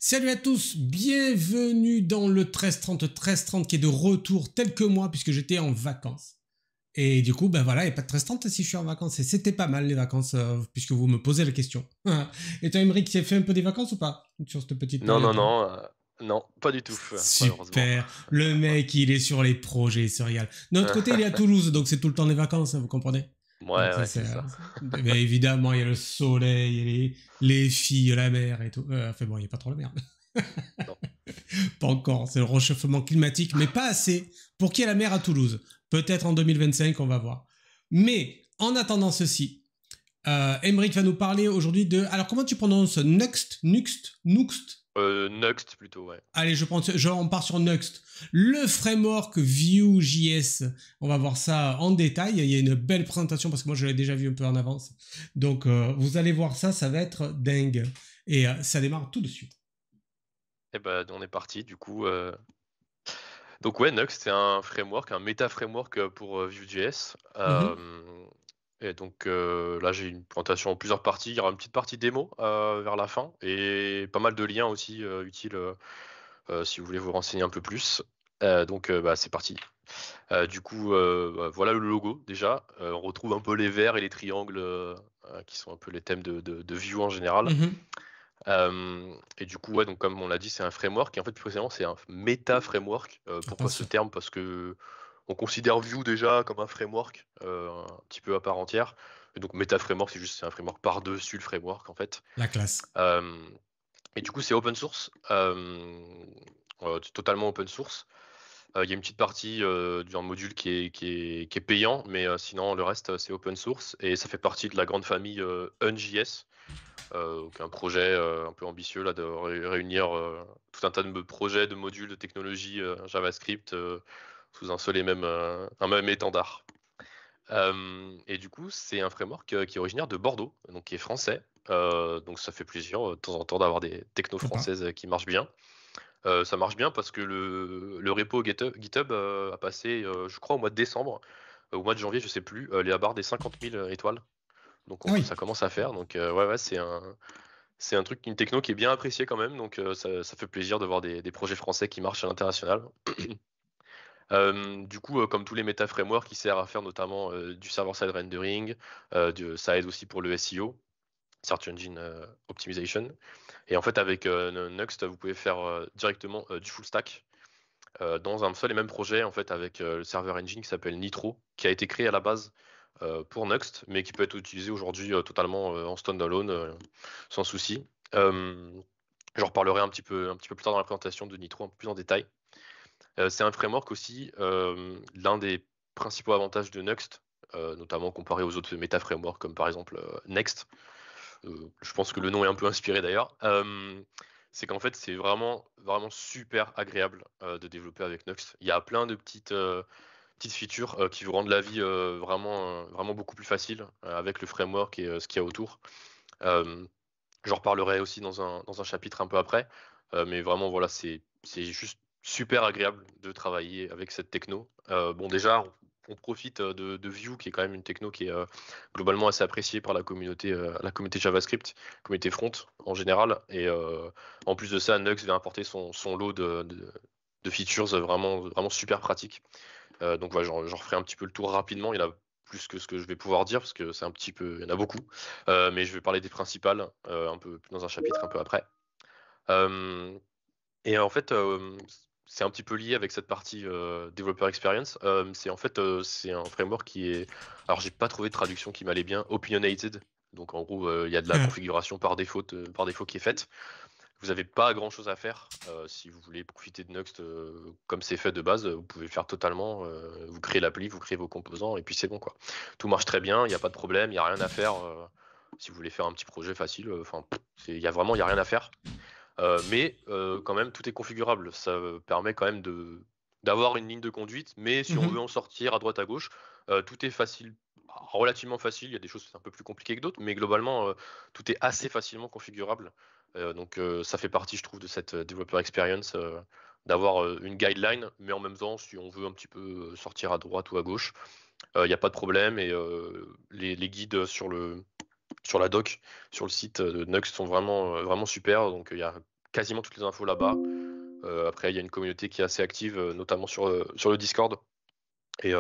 Salut à tous, bienvenue dans le 1330 qui est de retour tel que moi puisque j'étais en vacances. Et du coup, ben voilà, il n'y a pas de 1330 si je suis en vacances. Et c'était pas mal les vacances puisque vous me posez la question. Et toi, Emeric, tu as fait un peu des vacances ou pas sur cette petite Non, non, période-là? non, non, pas du tout, malheureusement. Super, le mec il est sur les projets, il se régale. De notre côté, il est à Toulouse, donc c'est tout le temps les vacances, hein, vous comprenez? Donc Ouais, ça ouais, c'est... c'est ça. ben, évidemment, il y a le soleil, les filles, la mer et tout. Enfin bon, il n'y a pas trop la mer. Non. Pas encore, c'est le réchauffement climatique, mais pas assez pour qu'il y ait la mer à Toulouse. Peut-être en 2025, on va voir. Mais en attendant ceci, Emeric va nous parler aujourd'hui de... Alors comment tu prononces Nuxt? Nuxt plutôt, ouais. Allez, on part sur Nuxt. Le framework Vue.js. On va voir ça en détail. Il y a une belle présentation parce que moi je l'ai déjà vu un peu en avance. Donc vous allez voir ça, ça va être dingue. Et ça démarre tout de suite. Et ben, on est parti, du coup. Donc ouais, Nuxt, c'est un framework, un méta-framework pour Vue.js. Mhm. Et donc là, j'ai une présentation en plusieurs parties. Il y aura une petite partie démo vers la fin et pas mal de liens aussi utiles si vous voulez vous renseigner un peu plus. Donc bah, c'est parti. Du coup, bah, voilà le logo déjà. On retrouve un peu les verts et les triangles qui sont un peu les thèmes de Vue en général. Mhm. Et du coup, ouais, donc comme on l'a dit, c'est un framework. Et en fait, plus précisément, c'est un méta-framework. Pourquoi ce Attention. terme? Parce que on considère Vue déjà comme un framework un petit peu à part entière. Et donc, méta-framework, c'est un framework par-dessus le framework, en fait. La classe. Euh, et du coup, c'est open source. C'est totalement open source. Il y a une petite partie du module qui est payant, mais sinon, le reste, c'est open source. Et ça fait partie de la grande famille Unjs. Donc un projet un peu ambitieux là de réunir tout un tas de projets, de modules, de technologies JavaScript sous un même étendard. Et du coup, c'est un framework qui est originaire de Bordeaux, donc qui est français. Donc ça fait plaisir de temps en temps d'avoir des technos Sympa. françaises qui marchent bien. Ça marche bien parce que le repo GitHub a passé, je crois, au mois de décembre, au mois de janvier, je sais plus, la barre des 50 000 étoiles. Donc Ah oui. ça commence à faire. Donc ouais, ouais, c'est un truc, une techno qui est bien appréciée quand même, donc ça fait plaisir de voir des projets français qui marchent à l'international. Du coup, comme tous les méta frameworks, il sert à faire notamment du server-side rendering, ça aide aussi pour le SEO, Search Engine Optimization. Et en fait, avec Nuxt, vous pouvez faire directement du full stack dans un seul et même projet, en fait, avec le server engine qui s'appelle Nitro, qui a été créé à la base pour Nuxt, mais qui peut être utilisé aujourd'hui totalement en standalone, sans souci. Euh, J'en reparlerai un petit peu plus tard dans la présentation de Nitro, un peu plus en détail. C'est un framework aussi, l'un des principaux avantages de Nuxt, notamment comparé aux autres méta-frameworks comme par exemple Next. Je pense que le nom est un peu inspiré d'ailleurs. C'est qu'en fait, c'est vraiment, vraiment super agréable de développer avec Nuxt. Il y a plein de petites features qui vous rendent la vie vraiment, vraiment beaucoup plus facile avec le framework et ce qu'il y a autour. Euh, J'en reparlerai aussi dans un chapitre un peu après. Mais vraiment, voilà, c'est juste super agréable de travailler avec cette techno. Bon, déjà, on profite de Vue, qui est quand même une techno qui est globalement assez appréciée par la communauté JavaScript, communauté front en général. Et en plus de ça, Nuxt vient apporter son lot de features vraiment, vraiment super pratiques. Donc voilà, j'en referai un petit peu le tour rapidement. Il y en a plus que ce que je vais pouvoir dire parce que c'est un petit peu, il y en a beaucoup. Mais je vais parler des principales un peu dans un chapitre un peu après. Euh, et en fait, c'est un petit peu lié avec cette partie Developer Experience. C'est en fait c'est un framework qui est, alors j'ai pas trouvé de traduction qui m'allait bien, opinionated. Donc en gros, il y a de la configuration par défaut qui est faite. Vous n'avez pas grand-chose à faire si vous voulez profiter de Nuxt comme c'est fait de base. Vous pouvez le faire totalement. Vous créez l'appli, vous créez vos composants et puis c'est bon quoi. Tout marche très bien, il n'y a pas de problème, il n'y a rien à faire. Si vous voulez faire un petit projet facile, enfin, il y a rien à faire. Mais quand même, tout est configurable. Ça permet quand même d'avoir une ligne de conduite. Mais si on veut en Mhm. sortir à droite à gauche, tout est facile, relativement facile. Il y a des choses un peu plus compliquées que d'autres, mais globalement, tout est assez facilement configurable. Donc ça fait partie, je trouve, de cette developer experience d'avoir une guideline, mais en même temps, si on veut un petit peu sortir à droite ou à gauche, il n'y a pas de problème. Et les guides sur la doc, sur le site de Nuxt sont vraiment, vraiment super. Donc il y a quasiment toutes les infos là-bas. Après, il y a une communauté qui est assez active, notamment sur le Discord. Et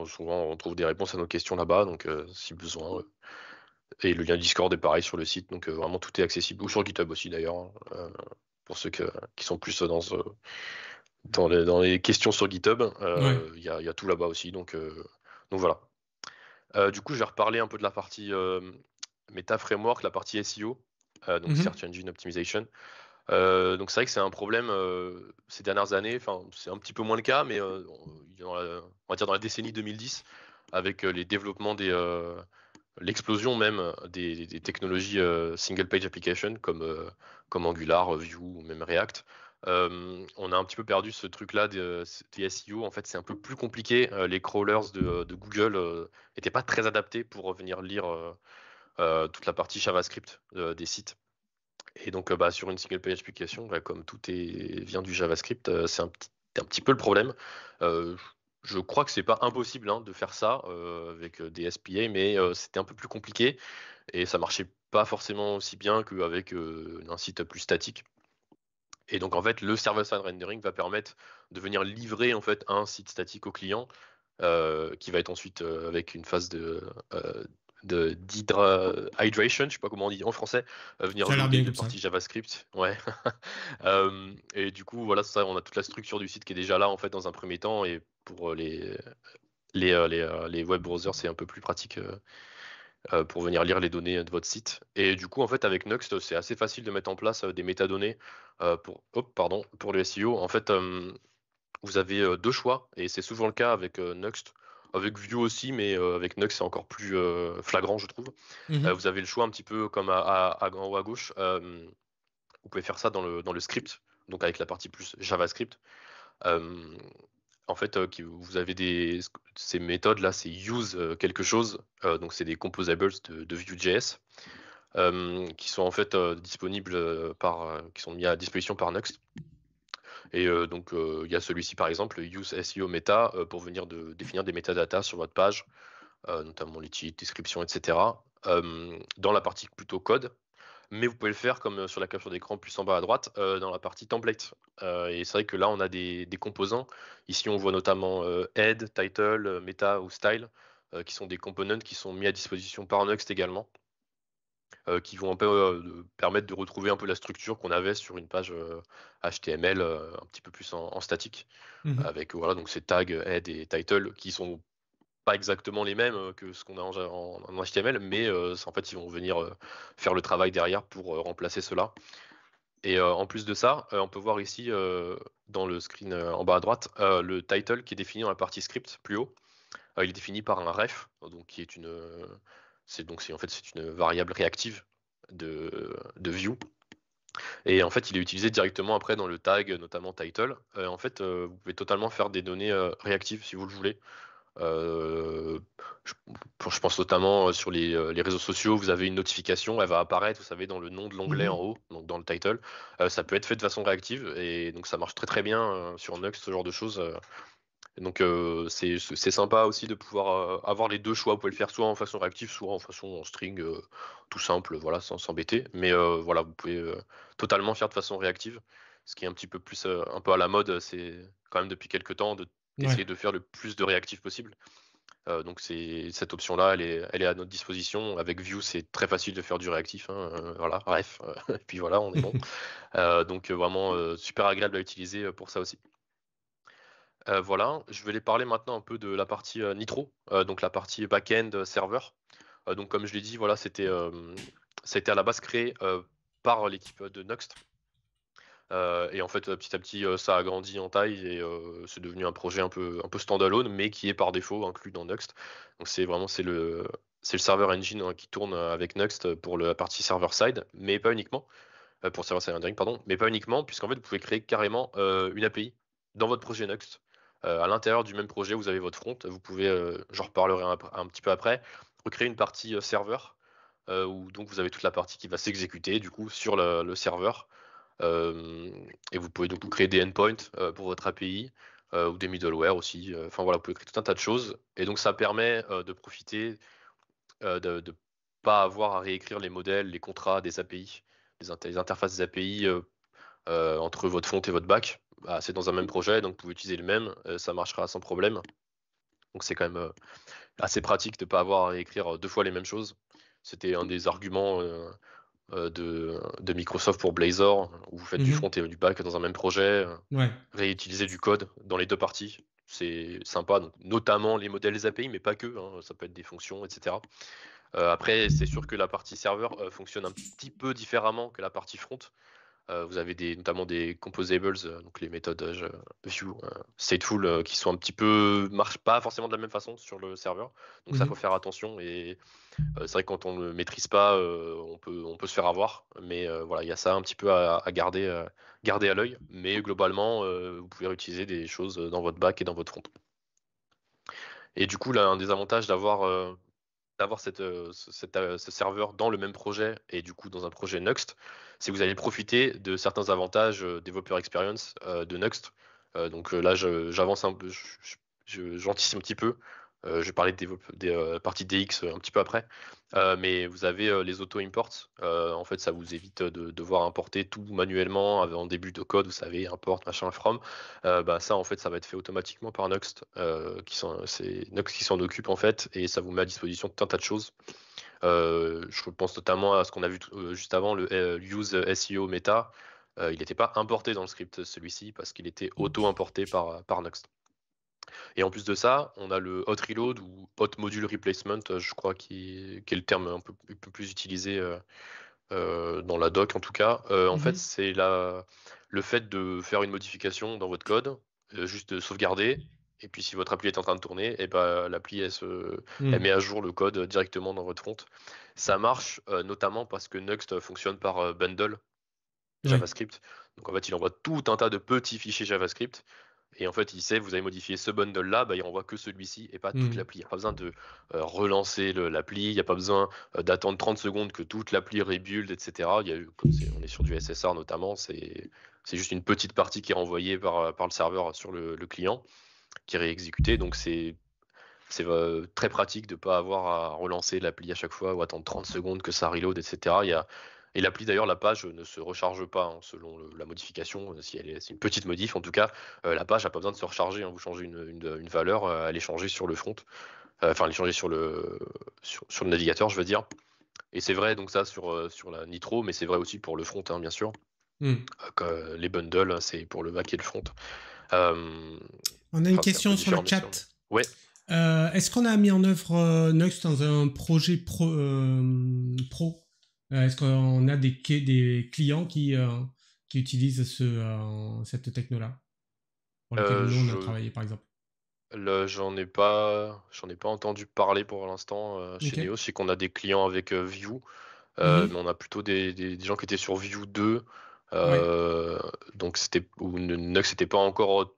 souvent, on trouve des réponses à nos questions là-bas, donc si besoin. Et le lien Discord est pareil sur le site, donc vraiment tout est accessible. Ou sur GitHub aussi d'ailleurs, hein, pour ceux qui sont plus dans les questions sur GitHub. Ouais. Il y a tout là-bas aussi, donc voilà. Du coup, je vais reparler un peu de la partie Meta Framework, la partie SEO, donc Mhm. Search Engine Optimization. Donc c'est vrai que c'est un problème ces dernières années, enfin c'est un petit peu moins le cas, mais on va dire dans la décennie 2010, avec les développements l'explosion même des technologies single page application comme Angular, Vue ou même React. On a un petit peu perdu ce truc-là des SEO. En fait, c'est un peu plus compliqué. Les crawlers de Google n'étaient pas très adaptés pour venir lire toute la partie JavaScript des sites. Et donc, sur une single page application, comme vient du JavaScript, c'est un petit peu le problème. Euh, je crois que c'est pas impossible hein, de faire ça avec des SPA, mais c'était un peu plus compliqué et ça marchait pas forcément aussi bien qu'avec un site plus statique. Et donc, en fait, le server-side rendering va permettre de venir livrer en fait un site statique au client qui va être ensuite avec une phase hydration, je sais pas comment on dit en français, venir Ça a l'air loader bien une comme ça. partie JavaScript. Ouais. Et du coup, voilà, ça, on a toute la structure du site qui est déjà là en fait dans un premier temps. Et pour les web browsers, c'est un peu plus pratique pour venir lire les données de votre site. Et du coup, en fait, avec Nuxt, c'est assez facile de mettre en place des métadonnées pour le SEO. En fait, vous avez deux choix, et c'est souvent le cas avec Nuxt, avec Vue aussi, mais avec Nuxt c'est encore plus flagrant, je trouve. Mhm. Vous avez le choix un petit peu comme en haut à gauche. Vous pouvez faire ça dans le script, donc avec la partie plus JavaScript. Euh, En fait, vous avez ces méthodes là, c'est use quelque chose, donc c'est des composables de Vue.js qui sont en fait disponibles qui sont mis à disposition par Nuxt. Et donc, il y a celui-ci par exemple, Use SEO Meta, pour venir définir des métadatas sur votre page, notamment les titres, description, etc. Dans la partie plutôt code, mais vous pouvez le faire comme sur la capture d'écran plus en bas à droite, dans la partie template. Et c'est vrai que là, on a des composants. Ici, on voit notamment head, title, meta ou style, qui sont des components qui sont mis à disposition par Nuxt également, qui vont un peu permettre de retrouver un peu la structure qu'on avait sur une page HTML un petit peu plus en statique, Mhm. avec voilà donc ces tags head et title qui sont pas exactement les mêmes que ce qu'on a en HTML, mais en fait ils vont venir faire le travail derrière pour remplacer cela. Et en plus de ça, on peut voir ici dans le screen en bas à droite le title qui est défini dans la partie script plus haut. Il est défini par un ref, donc qui est en fait c'est une variable réactive de Vue. Et en fait, il est utilisé directement après dans le tag, notamment title. En fait, vous pouvez totalement faire des données réactives si vous le voulez. Euh, je, je pense notamment sur les réseaux sociaux, vous avez une notification, elle va apparaître, vous savez, dans le nom de l'onglet en Mhm. haut, donc dans le title. Ça peut être fait de façon réactive et donc ça marche très très bien sur Nuxt, ce genre de choses. Donc c'est sympa aussi de pouvoir avoir les deux choix. Vous pouvez le faire soit en façon réactive, soit en façon en string, tout simple, voilà, sans s'embêter. Mais voilà, vous pouvez totalement faire de façon réactive, ce qui est un petit peu plus un peu à la mode. C'est quand même depuis quelques temps Ouais. d'essayer de faire le plus de réactif possible. Donc cette option-là, elle est à notre disposition. Avec Vue, c'est très facile de faire du réactif, hein, voilà, bref. Et puis voilà, on est bon. Donc vraiment super agréable à utiliser pour ça aussi. Voilà, je vais les parler maintenant un peu de la partie Nitro, donc la partie back-end serveur. Donc comme je l'ai dit, voilà, ça a été à la base créé par l'équipe de Nuxt. Et en fait, petit à petit, ça a grandi en taille et c'est devenu un projet un peu standalone, mais qui est par défaut inclus dans Nuxt. Donc c'est le server engine hein, qui tourne avec Nuxt pour la partie server-side, mais pas uniquement, pour server-side rendering, pardon, mais pas uniquement, puisqu'en fait, vous pouvez créer carrément une API dans votre projet Nuxt. À l'intérieur du même projet, vous avez votre front. Vous pouvez, j'en reparlerai un petit peu après, recréer une partie serveur, où donc vous avez toute la partie qui va s'exécuter du coup sur le serveur. Euh, et vous pouvez donc créer des endpoints pour votre API ou des middleware aussi. Enfin voilà, vous pouvez créer tout un tas de choses. Et donc ça permet de profiter de ne pas avoir à réécrire les modèles, les contrats des API, les interfaces des API entre votre front et votre back. Bah, c'est dans un même projet, donc vous pouvez utiliser le même, ça marchera sans problème. Donc c'est quand même assez pratique de ne pas avoir à écrire 2 fois les mêmes choses. C'était un des arguments de Microsoft pour Blazor, où vous faites du front Mhm. et du back dans un même projet, Ouais. réutiliser du code dans les 2 parties. C'est sympa, donc notamment les modèles API, mais pas que, hein, ça peut être des fonctions, etc. Après, c'est sûr que la partie serveur fonctionne un petit peu différemment que la partie front. Vous avez notamment des composables, donc les méthodes view, stateful, qui sont un petit peu marchent pas forcément de la même façon sur le serveur. Donc ça, faut Mhm. faire attention. Et c'est vrai que quand on ne le maîtrise pas, on peut se faire avoir. Mais voilà, il y a ça un petit peu à garder à l'œil. Mais globalement, vous pouvez réutiliser des choses dans votre back et dans votre front. Et du coup, là, un des avantages d'avoir ce serveur dans le même projet et du coup dans un projet Nuxt, c'est que vous allez profiter de certains avantages Developer Experience de Nuxt. Donc là, j'avance un peu, j'anticipe un petit peu. Je vais parler des parties DX un petit peu après. Mais vous avez les auto-imports. En fait, ça vous évite de devoir importer tout manuellement en début de code, vous savez, import, machin, from. Bah, ça, en fait, ça va être fait automatiquement par Nuxt, c'est Nuxt qui s'en occupe en fait, et ça vous met à disposition tout un tas de choses. Je pense notamment à ce qu'on a vu juste avant, le use SEO meta. Il n'était pas importé dans le script celui-ci parce qu'il était auto-importé par Nuxt. Et en plus de ça, on a le hot reload ou hot module replacement, je crois, qui est le terme un peu plus utilisé dans la doc en tout cas. En fait, Mhm. c'est le fait de faire une modification dans votre code, juste de sauvegarder. Et puis si votre appli est en train de tourner, et ben, l'appli elle met Mhm. à jour le code directement dans votre front. Ça marche notamment parce que Nuxt fonctionne par bundle Ouais. JavaScript. Donc en fait, il envoie tout un tas de petits fichiers JavaScript. Et en fait, il sait, vous avez modifié ce bundle-là, bah, il renvoie que celui-ci et pas toute Mhm. l'appli. Il n'y a pas besoin de relancer l'appli, il n'y a pas besoin d'attendre 30 secondes que toute l'appli rebuild, etc. On est sur du SSR notamment, c'est juste une petite partie qui est renvoyée par le serveur sur le client, qui est réexécutée. Donc c'est très pratique de ne pas avoir à relancer l'appli à chaque fois ou attendre 30 secondes que ça reload, etc. Et l'appli d'ailleurs, la page ne se recharge pas hein, selon la modification. Si c'est une petite modif, en tout cas, la page n'a pas besoin de se recharger, hein. Vous changez une valeur, elle est changée sur le front, enfin elle est changée sur le navigateur, je veux dire. Et c'est vrai donc ça sur la Nitro, mais c'est vrai aussi pour le front, hein, bien sûr. Mhm. Les bundles, hein, c'est pour le back et le front. Euh, On a une Enfin, c'est un peu question sur le différent, bien sûr. chat. Ouais. Est-ce qu'on a mis en œuvre Nuxt dans un projet pro? Est-ce qu'on a des clients qui utilisent cette techno-là, pour lesquels Euh, nous on a je travaillé par exemple? J'en ai pas entendu parler pour l'instant Ok. chez Neo. Je sais qu'on a des clients avec Vue, mais Mhm. on a plutôt des gens qui étaient sur Vue 2. Ouais. euh, donc où Nux n'était pas encore.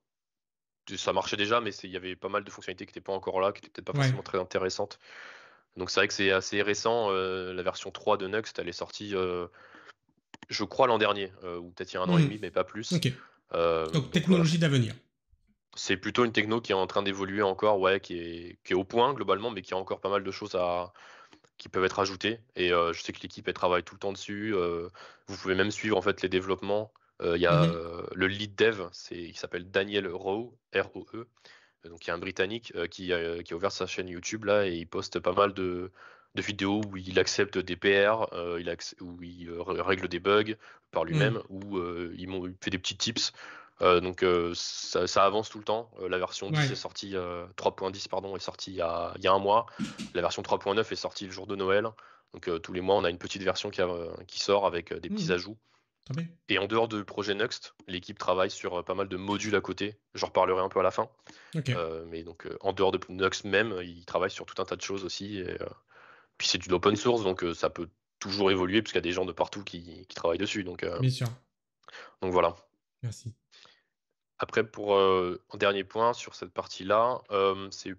Ça marchait déjà, mais il y avait pas mal de fonctionnalités qui n'étaient pas encore là, qui n'étaient peut-être pas Ouais. forcément très intéressantes. Donc c'est vrai que c'est assez récent. La version 3 de Nuxt, elle est sortie, je crois, l'an dernier, ou peut-être il y a un an et Mhm. demi, mais pas plus. Ok. Donc Donc voilà, technologie d'avenir. c'est plutôt une techno qui est en train d'évoluer encore, ouais, qui est au point globalement, mais qui a encore pas mal de choses qui peuvent être ajoutées. Et je sais que l'équipe elle travaille tout le temps dessus. Vous pouvez même suivre en fait les développements. Il y a Mhm. le lead dev, il s'appelle Daniel Rowe, R-O-E. Donc il y a un Britannique qui a ouvert sa chaîne YouTube là et il poste pas mal de vidéos où il accepte des PR, où il règle des bugs par lui-même, Mhm. où il fait des petits tips. Donc ça avance tout le temps. La version 10 Ouais. est sortie, 3.10 pardon, est sortie il y a un mois. La version 3.9 est sortie le jour de Noël. Donc tous les mois on a une petite version qui sort avec des petits Mhm. ajouts. Très bien. Et en dehors de projet Next, l'équipe travaille sur pas mal de modules à côté. J'en reparlerai un peu à la fin. Ok. Mais donc en dehors de Next même, ils travaillent sur tout un tas de choses aussi. Et, puis c'est du open source, donc ça peut toujours évoluer parce qu'il y a des gens de partout qui travaillent dessus. Bien sûr. Donc voilà. Merci. Après, pour un dernier point sur cette partie-là, c'est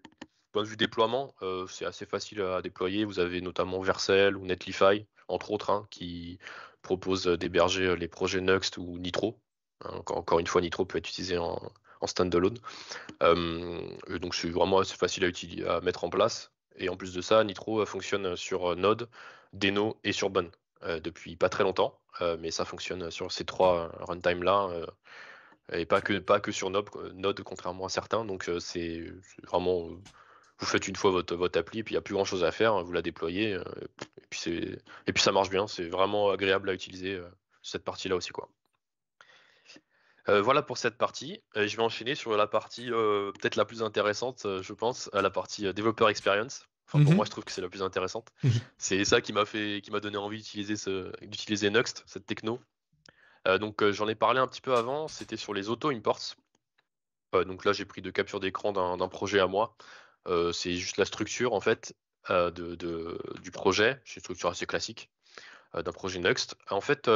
point de vue déploiement, c'est assez facile à déployer. Vous avez notamment Vercel ou Netlify, entre autres, hein, qui proposent d'héberger les projets Nuxt ou Nitro. Hein, encore une fois, Nitro peut être utilisé en standalone. Et donc c'est vraiment assez facile à mettre en place. Et en plus de ça, Nitro fonctionne sur Node, Deno et sur Bun. depuis pas très longtemps, mais ça fonctionne sur ces 3 runtimes-là, et pas que sur Node, contrairement à certains. Donc c'est vraiment, vous faites une fois votre appli, et puis il n'y a plus grand-chose à faire, hein, vous la déployez, et puis ça marche bien. C'est vraiment agréable à utiliser, cette partie-là aussi, quoi. Voilà pour cette partie. Je vais enchaîner sur la partie, peut-être la plus intéressante, je pense, à la partie, Developer Experience. Enfin, pour moi, je trouve que c'est la plus intéressante. C'est ça qui m'a donné envie d'utiliser Nuxt, cette techno. Donc, j'en ai parlé un petit peu avant, c'était sur les auto-imports. Donc là, j'ai pris 2 captures d'écran d'un projet à moi. C'est juste la structure, en fait, du projet. C'est une structure assez classique, d'un projet Nuxt. En fait,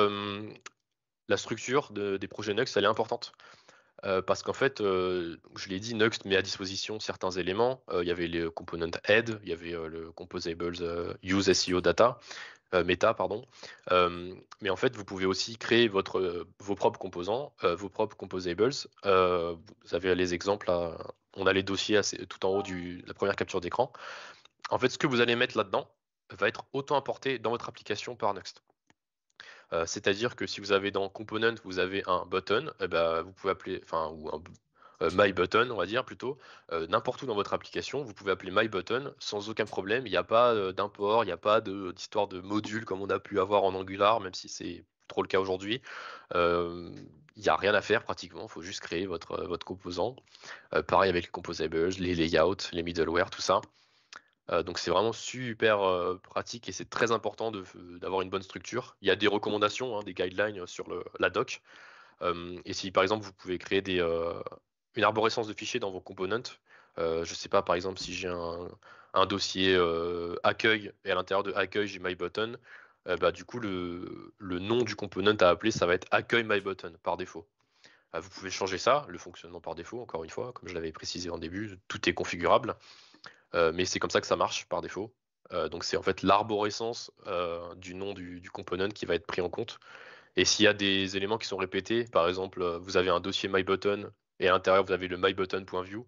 la structure des projets Nuxt, elle est importante. Parce qu'en fait, je l'ai dit, Nuxt met à disposition certains éléments. Il y avait les component head, il y avait le composables use SEO data, meta, pardon. Mais en fait, vous pouvez aussi créer vos propres composants, vos propres composables. Vous avez les exemples là. On a les dossiers tout en haut de la première capture d'écran. En fait, ce que vous allez mettre là-dedans va être auto-importé dans votre application par Nuxt. C'est-à-dire que si vous avez dans Component, vous avez un button, eh ben, vous pouvez appeler, enfin, ou un My Button, on va dire plutôt, n'importe où dans votre application, vous pouvez appeler My Button sans aucun problème. Il n'y a pas d'import, il n'y a pas d'histoire de module comme on a pu avoir en Angular, même si c'est trop le cas aujourd'hui. Il n'y a rien à faire pratiquement, il faut juste créer votre composant. Pareil avec les composables, les layouts, les middleware, tout ça. Donc c'est vraiment super pratique et c'est très important d'avoir une bonne structure. Il y a des recommandations, hein, des guidelines sur la doc. Et si par exemple vous pouvez créer une arborescence de fichiers dans vos components, je ne sais pas, par exemple si j'ai un dossier accueil et à l'intérieur de accueil j'ai MyButton, bah, du coup le nom du component à appeler ça va être accueil MyButton par défaut. Vous pouvez changer ça, le fonctionnement par défaut, encore une fois, comme je l'avais précisé en début, tout est configurable. Mais c'est comme ça que ça marche par défaut. Donc c'est en fait l'arborescence du nom du component qui va être pris en compte. Et s'il y a des éléments qui sont répétés, par exemple, vous avez un dossier MyButton et à l'intérieur vous avez le MyButton.view,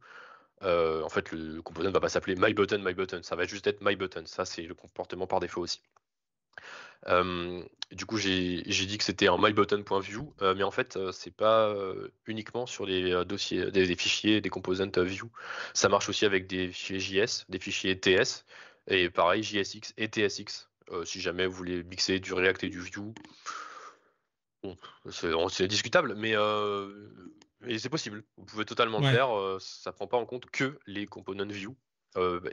en fait le component ne va pas s'appeler MyButton, ça va juste être MyButton. Ça c'est le comportement par défaut aussi. Du coup, j'ai dit que c'était un mybutton.view, mais en fait, c'est pas uniquement sur les dossiers, des fichiers, des components view. Ça marche aussi avec des fichiers JS, des fichiers TS, et pareil, JSX et TSX. Si jamais vous voulez mixer du React et du Vue, bon, c'est discutable, mais c'est possible. Vous pouvez totalement le Ouais. faire. Ça prend pas en compte que les components view.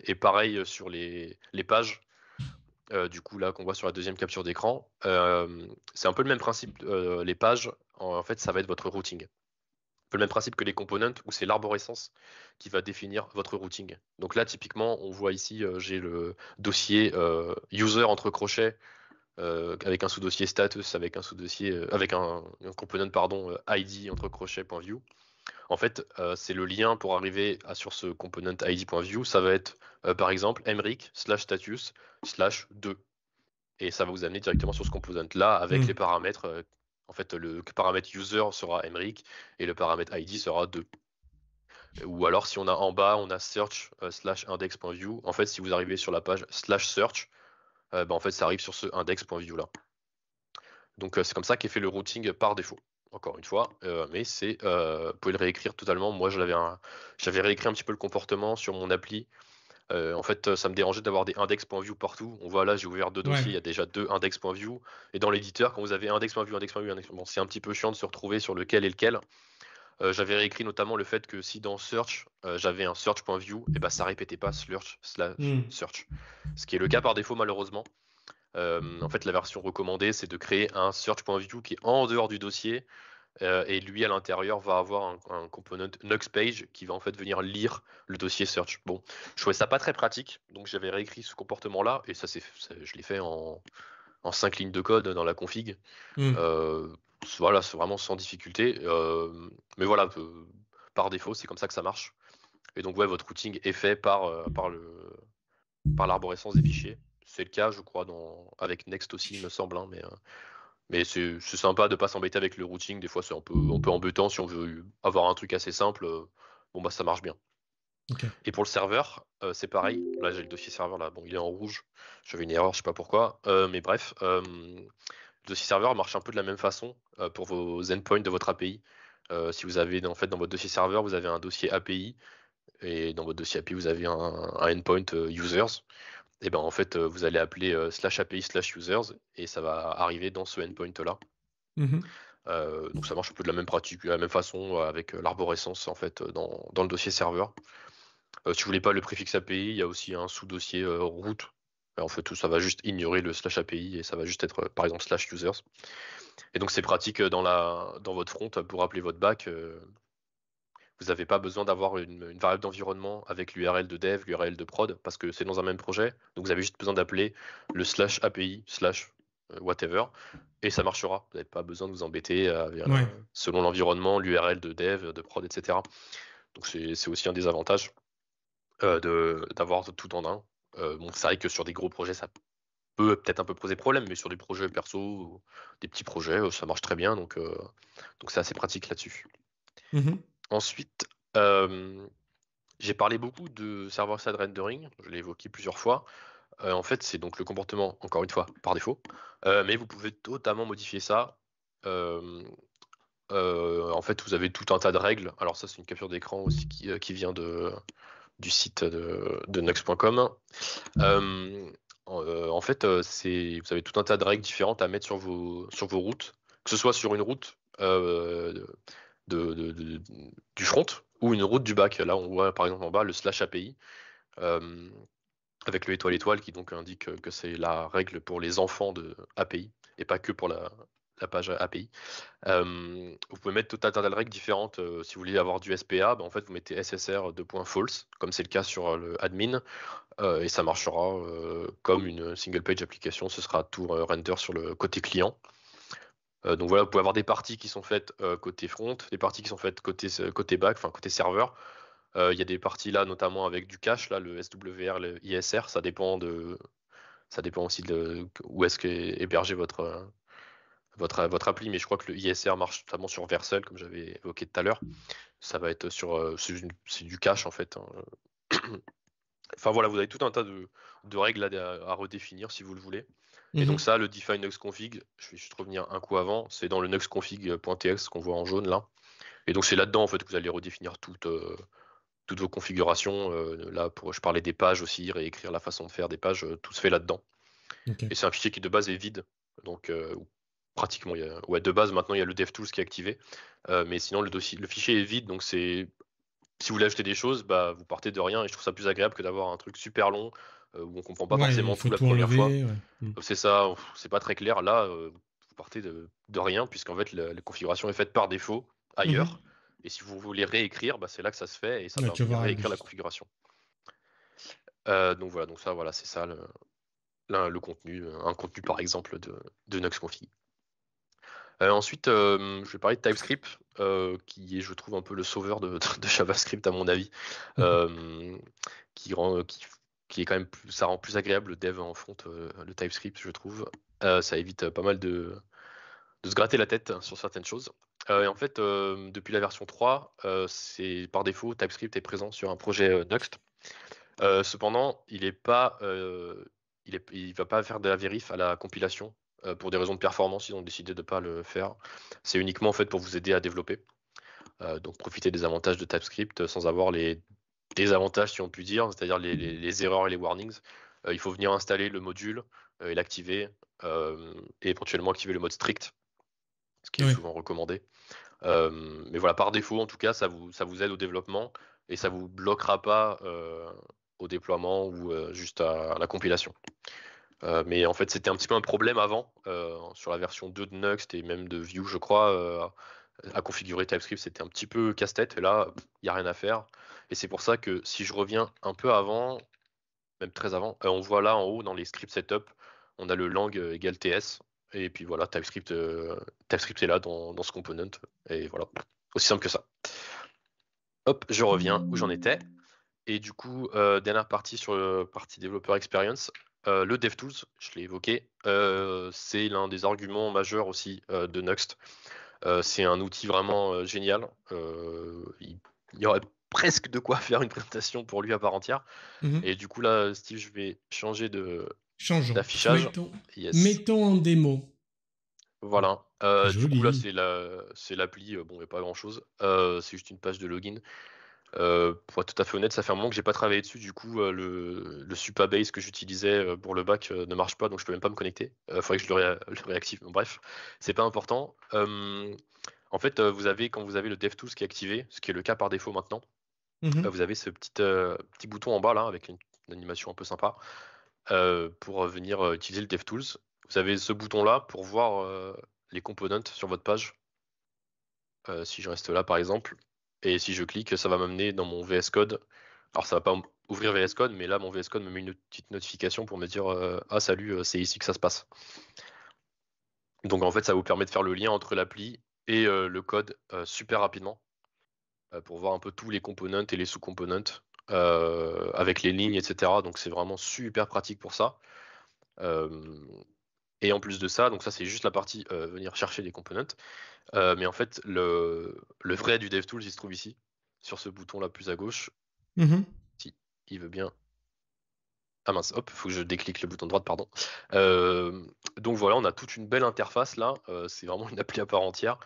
Et pareil sur les pages. Du coup, là, qu'on voit sur la deuxième capture d'écran, c'est un peu le même principe. Les pages, en fait, ça va être votre routing. Un peu le même principe que les components, où c'est l'arborescence qui va définir votre routing. Donc là, typiquement, on voit ici, j'ai le dossier user entre crochets, avec un sous-dossier status, avec un sous-dossier, avec un component, pardon, ID entre crochets.view. En fait, c'est le lien pour arriver sur ce component ID.view. Ça va être, par exemple, emric/status/2. Et ça va vous amener directement sur ce component-là avec les paramètres. En fait, le paramètre user sera emric et le paramètre ID sera 2. Ou alors, si on a en bas, on a search/index.view. En fait, si vous arrivez sur la page /search, en fait, ça arrive sur ce index.view là. Donc, c'est comme ça qu'est fait le routing par défaut. Encore une fois, mais vous pouvez le réécrire totalement. Moi, j'avais réécrit un petit peu le comportement sur mon appli. En fait, ça me dérangeait d'avoir des index.view partout. On voit là, j'ai ouvert 2 dossiers, il y a déjà 2 index.view. Et dans l'éditeur, quand vous avez index.view, index.view, bon, c'est un petit peu chiant de se retrouver sur lequel est lequel. J'avais réécrit notamment le fait que si dans search, j'avais un search.view, et ça répétait pas search. Ce qui est le cas par défaut, malheureusement. En fait, la version recommandée, c'est de créer un search.view qui est en dehors du dossier. Et lui, à l'intérieur, va avoir un component Nuxpage qui va en fait venir lire le dossier search. Bon, je trouvais ça pas très pratique, donc j'avais réécrit ce comportement-là, et je l'ai fait en 5 lignes de code dans la config. Voilà, c'est vraiment sans difficulté. Mais voilà, par défaut, c'est comme ça que ça marche. Et donc, ouais, votre routing est fait par l'arborescence des fichiers. C'est le cas, je crois, avec Next aussi, il me semble, hein, mais c'est sympa de pas s'embêter avec le routing. Des fois, c'est un peu embêtant si on veut avoir un truc assez simple. Bon, ça marche bien. Ok. Et pour le serveur, c'est pareil. Là, j'ai le dossier serveur, là, bon, il est en rouge. J'avais une erreur, je sais pas pourquoi. Mais bref, le dossier serveur marche un peu de la même façon pour vos endpoints de votre API. Si vous avez en fait dans votre dossier serveur, vous avez un dossier API et dans votre dossier API, vous avez un endpoint users. Et ben en fait, vous allez appeler /API/users et ça va arriver dans ce endpoint là. Mhm. Donc ça marche un peu de la même pratique, de la même façon avec l'arborescence en fait dans le dossier serveur. Si vous voulez pas le préfixe API, il y a aussi un sous-dossier root. En fait, tout ça va juste ignorer le /API et ça va juste être par exemple /users. Et donc c'est pratique dans votre front pour appeler votre back. Vous n'avez pas besoin d'avoir une variable d'environnement avec l'URL de dev, l'URL de prod, parce que c'est dans un même projet. Donc vous avez juste besoin d'appeler le /API/ whatever, et ça marchera. Vous n'avez pas besoin de vous embêter Ouais. selon l'environnement, l'URL de dev, de prod, etc. Donc c'est aussi un des avantages d'avoir tout en un. Bon, c'est vrai que sur des gros projets, ça peut peut-être un peu poser problème, mais sur des projets perso, des petits projets, ça marche très bien. Donc c'est assez pratique là-dessus. Mhm. Ensuite, j'ai parlé beaucoup de server-side rendering, je l'ai évoqué plusieurs fois. En fait, c'est donc le comportement, encore une fois, par défaut. Mais vous pouvez totalement modifier ça. Euh, En fait, vous avez tout un tas de règles. Alors ça, c'est une capture d'écran aussi qui vient du site de nux.com. En fait, vous avez tout un tas de règles différentes à mettre sur vos routes, que ce soit sur une route du front ou une route du back. Là, on voit par exemple en bas le /API euh, avec le étoile qui donc indique que c'est la règle pour les enfants de API et pas que pour la page API. Vous pouvez mettre tout un tas de règles différentes. Si vous voulez avoir du SPA, ben, en fait, vous mettez SSR .false, comme c'est le cas sur le admin, et ça marchera comme une single page application. Ce sera tout render sur le côté client. Donc voilà, vous pouvez avoir des parties qui sont faites côté front, des parties qui sont faites côté back, enfin côté serveur. Il y a des parties là, notamment avec du cache, là, le SWR, le ISR, ça dépend aussi de où est-ce qu'est hébergé votre appli, mais je crois que le ISR marche notamment sur Vercel, comme j'avais évoqué tout à l'heure. Ça va être c'est du cache en fait, hein. Enfin voilà, vous avez tout un tas de règles à redéfinir si vous le voulez. Et donc Mhm. ça, le define nuxconfig, je vais juste revenir un coup avant, c'est dans le nuxconfig.txt qu'on voit en jaune là. Et donc c'est là-dedans en fait que vous allez redéfinir toutes vos configurations. Là, je parlais des pages aussi, réécrire la façon de faire des pages, tout se fait là-dedans. Ok. Et c'est un fichier qui de base est vide. Donc pratiquement, ouais, de base maintenant il y a le DevTools qui est activé. Mais sinon le fichier est vide, donc si vous voulez ajouter des choses, bah, vous partez de rien et je trouve ça plus agréable que d'avoir un truc super long où on comprend pas Ouais, il forcément faut tout la tout première fois. enlever. Ouais. Mm. C'est ça, c'est pas très clair. Là, vous partez de rien puisqu'en fait la configuration est faite par défaut ailleurs. Mhm. Et si vous voulez réécrire, bah, c'est là que ça se fait et ça Ouais, va tu vas venir voir réécrire la configuration. Donc voilà, voilà, c'est ça le contenu, un contenu par exemple de nuxconfig. Ensuite, je vais parler de TypeScript, qui est, je trouve, un peu le sauveur de JavaScript à mon avis, euh, qui rend, qui est quand même ça rend plus agréable le dev en front, le TypeScript, je trouve. Ça évite pas mal de se gratter la tête sur certaines choses. Et en fait, depuis la version 3, c'est par défaut TypeScript est présent sur un projet Nuxt. Cependant, il va pas faire de la vérif à la compilation. Pour des raisons de performance, ils ont décidé de ne pas le faire. C'est uniquement en fait pour vous aider à développer. Donc profiter des avantages de TypeScript sans avoir les désavantages, si on peut dire, c'est-à-dire les erreurs et les warnings. Il faut venir installer le module et l'activer, et éventuellement activer le mode strict, ce qui est Ouais. souvent recommandé. Mais voilà, par défaut, en tout cas, ça vous aide au développement et ça vous bloquera pas au déploiement ou juste à la compilation. Mais en fait, c'était un petit peu un problème avant, sur la version 2 de Nuxt et même de Vue, je crois, à configurer TypeScript, c'était un petit peu casse-tête. Et là, il n'y a rien à faire. Et c'est pour ça que si je reviens un peu avant, même très avant, on voit là en haut dans les scripts setup, on a le lang égale TS. Et puis voilà, TypeScript est là dans ce component. Et voilà, aussi simple que ça. Hop, je reviens où j'en étais. Et du coup, dernière partie sur le partie développeur experience, le DevTools, je l'ai évoqué, c'est l'un des arguments majeurs aussi de Nuxt. C'est un outil vraiment génial. Il y aurait presque de quoi faire une présentation pour lui à part entière. Mhm. Et du coup là, Steve, je vais changer Changeons. d'affichage. Yes. Mettons en démo. Voilà. C'est Du coup là, joli. c'est l'appli. Bon, il n'y a pas grand-chose. C'est juste une page de login. Pour être tout à fait honnête, ça fait un moment que j'ai pas travaillé dessus. Du coup, le Supabase que j'utilisais pour le bac ne marche pas, donc je peux même pas me connecter. Faudrait que je le réactive. Bon, bref, c'est pas important. En fait, quand vous avez le DevTools qui est activé, ce qui est le cas par défaut maintenant, Mhm. vous avez ce petit bouton en bas là avec une animation un peu sympa pour venir utiliser le DevTools. Vous avez ce bouton là pour voir les components sur votre page. Si je reste là par exemple, et si je clique, ça va m'amener dans mon VS Code. Alors ça va pas ouvrir VS Code, mais là mon VS Code me met une petite notification pour me dire ah salut, c'est ici que ça se passe. Donc en fait ça vous permet de faire le lien entre l'appli et le code super rapidement pour voir un peu tous les components et les sous-components avec les lignes, etc. Donc c'est vraiment super pratique pour ça. Euh, et en plus de ça, donc ça c'est juste la partie venir chercher les components. Mais en fait, le vrai du DevTools, il se trouve ici, sur ce bouton là plus à gauche. Mhm. Si il veut bien. Ah mince, hop, faut que je déclique le bouton de droite, pardon. Euh, donc voilà, on a toute une belle interface là. C'est vraiment une appli à part entière.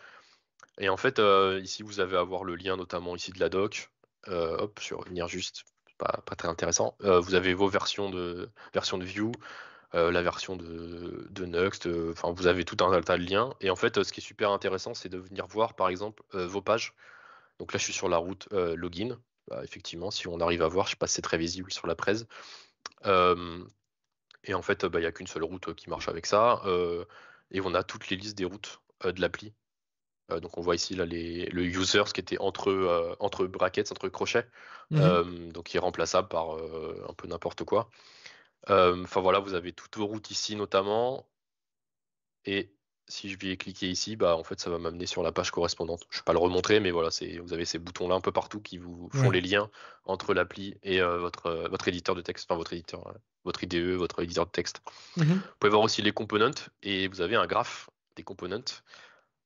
Et en fait, ici, vous avez à voir le lien notamment ici de la doc. Hop, je vais revenir juste. Pas très intéressant. Vous avez vos versions de Vue, la version de Nuxt. Enfin, vous avez tout un tas de liens. Et en fait, ce qui est super intéressant, c'est de venir voir, par exemple, vos pages. Donc là, je suis sur la route login. Bah, effectivement, si on arrive à voir, je sais pas si c'est très visible sur la presse. Euh, et en fait, bah, il n'y a qu'une seule route qui marche avec ça. Et on a toutes les listes des routes de l'appli. Donc on voit ici là, le user, ce qui était entre brackets, entre crochets. Mhm. Donc qui est remplaçable par un peu n'importe quoi. Enfin voilà, vous avez toutes vos routes ici notamment. Et si je vais cliquer ici, bah en fait ça va m'amener sur la page correspondante. Je ne vais pas le remontrer, mais voilà, vous avez ces boutons-là un peu partout qui vous font Ouais. les liens entre l'appli et votre éditeur de texte, enfin votre IDE, votre éditeur de texte. Mhm. Vous pouvez voir aussi les components et vous avez un graphe des components.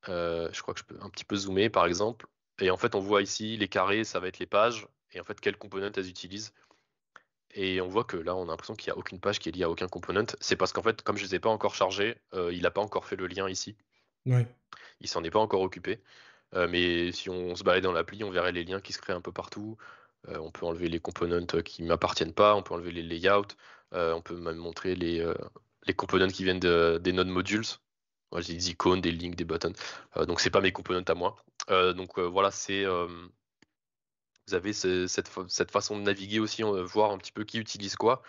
Je crois que je peux un petit peu zoomer par exemple. Et en fait, on voit ici les carrés, ça va être les pages, et en fait, quelles components elles utilisent. Et on voit que là, on a l'impression qu'il n'y a aucune page qui est liée à aucun component. C'est parce qu'en fait, comme je ne les ai pas encore chargés, il n'a pas encore fait le lien ici. Ouais. Il s'en est pas encore occupé. Mais si on se balade dans l'appli, on verrait les liens qui se créent un peu partout. On peut enlever les components qui ne m'appartiennent pas, on peut enlever les layouts, on peut même montrer les components qui viennent des nodes modules. Moi, j'ai des icônes, des links, des buttons. Donc, c'est pas mes components à moi. Donc, voilà, vous avez cette façon de naviguer aussi, voir un petit peu qui utilise quoi.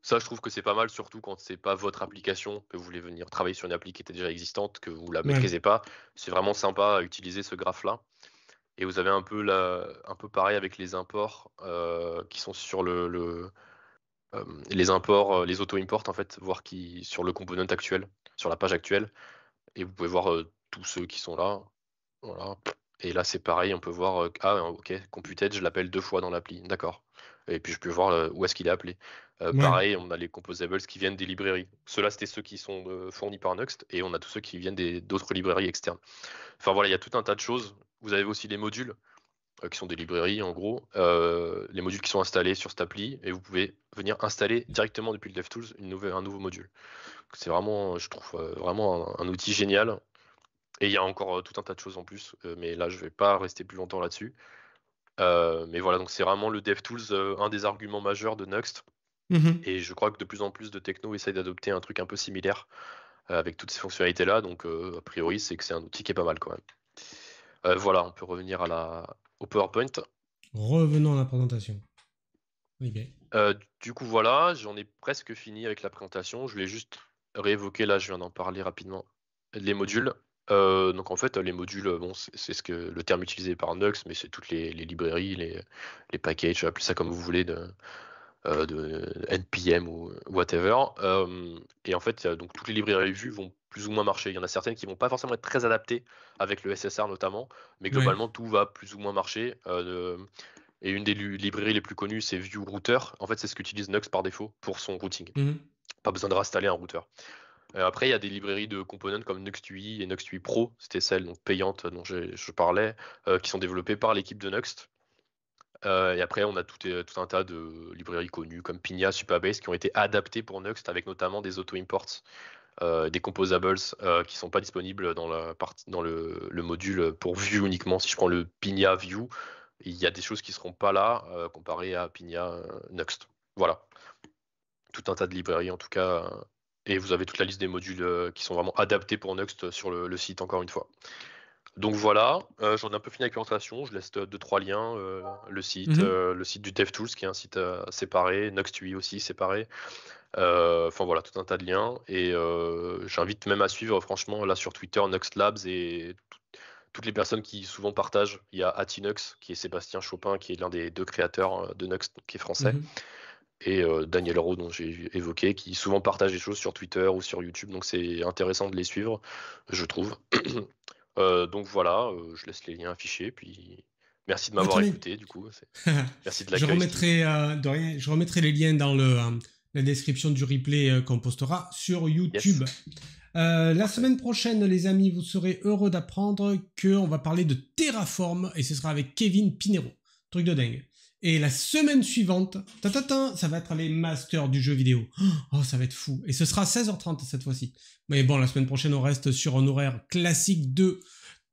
Ça, je trouve que c'est pas mal, surtout quand c'est pas votre application, que vous voulez venir travailler sur une appli qui était déjà existante, que vous la Ouais. maîtrisez pas. C'est vraiment sympa à utiliser ce graphe-là. Et vous avez un peu pareil avec les imports qui sont sur les imports, les auto-imports en fait, voir qui sur le component actuel, sur la page actuelle. Et vous pouvez voir tous ceux qui sont là. Voilà. Et là, c'est pareil, on peut voir, ah ok, computed, je l'appelle 2 fois dans l'appli, d'accord. Et puis je peux voir où est-ce qu'il est appelé. Ouais. Pareil, on a les composables qui viennent des librairies. Ceux-là, c'était ceux qui sont fournis par Nuxt, et on a tous ceux qui viennent d'autres librairies externes. Enfin voilà, il y a tout un tas de choses. Vous avez aussi les modules, qui sont des librairies en gros, les modules qui sont installés sur cette appli, et vous pouvez venir installer directement depuis le DevTools un nouveau module. C'est vraiment, je trouve, vraiment un outil génial. Et il y a encore tout un tas de choses en plus, mais là je vais pas rester plus longtemps là-dessus. Mais voilà, donc c'est vraiment le DevTools, un des arguments majeurs de Nuxt. Mhm. Et je crois que de plus en plus de technos essayent d'adopter un truc un peu similaire avec toutes ces fonctionnalités-là. Donc a priori, c'est que c'est un outil qui est pas mal quand même. Voilà, on peut revenir au PowerPoint. Revenons à la présentation. Ok. Du coup, voilà, j'en ai presque fini avec la présentation. Je voulais juste réévoquer, là, je viens d'en parler rapidement, les modules. Donc en fait, les modules, bon, c'est le terme utilisé par Nux, mais c'est toutes les librairies, les packages, appelez ça comme vous voulez, de NPM ou whatever. Et en fait, donc toutes les librairies vues vont plus ou moins marcher. Il y en a certaines qui vont pas forcément être très adaptées, avec le SSR notamment, mais Ouais. globalement, tout va plus ou moins marcher. Et une des librairies les plus connues, c'est Vue Router. En fait, c'est ce qu'utilise Nux par défaut pour son routing. Mhm. Pas besoin de réinstaller un routeur. Après, il y a des librairies de components comme NuxtUI et NuxtUI Pro, c'était celle donc payante dont je parlais, qui sont développées par l'équipe de Nuxt. Et après, on a tout un tas de librairies connues comme Pinia, Supabase qui ont été adaptées pour Nuxt avec notamment des auto-imports, des composables qui sont pas disponibles dans le module pour Vue uniquement. Si je prends le Pinia Vue, il y a des choses qui seront pas là comparé à Pinia Nuxt. Voilà. Tout un tas de librairies en tout cas. Et vous avez toute la liste des modules qui sont vraiment adaptés pour Nuxt sur le site encore une fois. Donc voilà, j'en ai un peu fini avec la présentation. Je laisse 2-3 liens, le site du DevTools qui est un site séparé, NuxtUI aussi séparé. Enfin voilà, tout un tas de liens. Et j'invite même à suivre franchement là sur Twitter NuxtLabs et toutes les personnes qui souvent partagent. Il y a Atinux qui est Sébastien Chopin qui est l'un des 2 créateurs de Nuxt qui est français. Et Daniel Rowe dont j'ai évoqué qui souvent partage des choses sur Twitter ou sur YouTube. Donc c'est intéressant de les suivre, je trouve. Donc voilà, je laisse les liens affichés, puis merci de m'avoir écouté, du coup. Merci de l'accueil. De rien, je remettrai les liens dans la description du replay qu'on postera sur YouTube. Yes. La semaine prochaine, les amis, vous serez heureux d'apprendre qu'on va parler de Terraform, et ce sera avec Kevin Pinero. Truc de dingue. Et la semaine suivante, ça va être les masters du jeu vidéo. Oh, ça va être fou. Et ce sera 16h30 cette fois-ci. Mais bon, la semaine prochaine, on reste sur un horaire classique de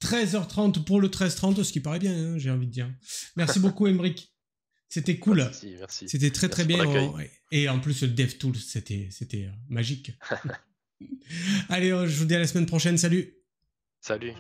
13h30 pour le 13h30, ce qui paraît bien, hein, j'ai envie de dire. Merci beaucoup, Emric. C'était cool. Merci. C'était très bien. Et en plus, le DevTools, c'était magique. Allez, je vous dis à la semaine prochaine. Salut. Salut.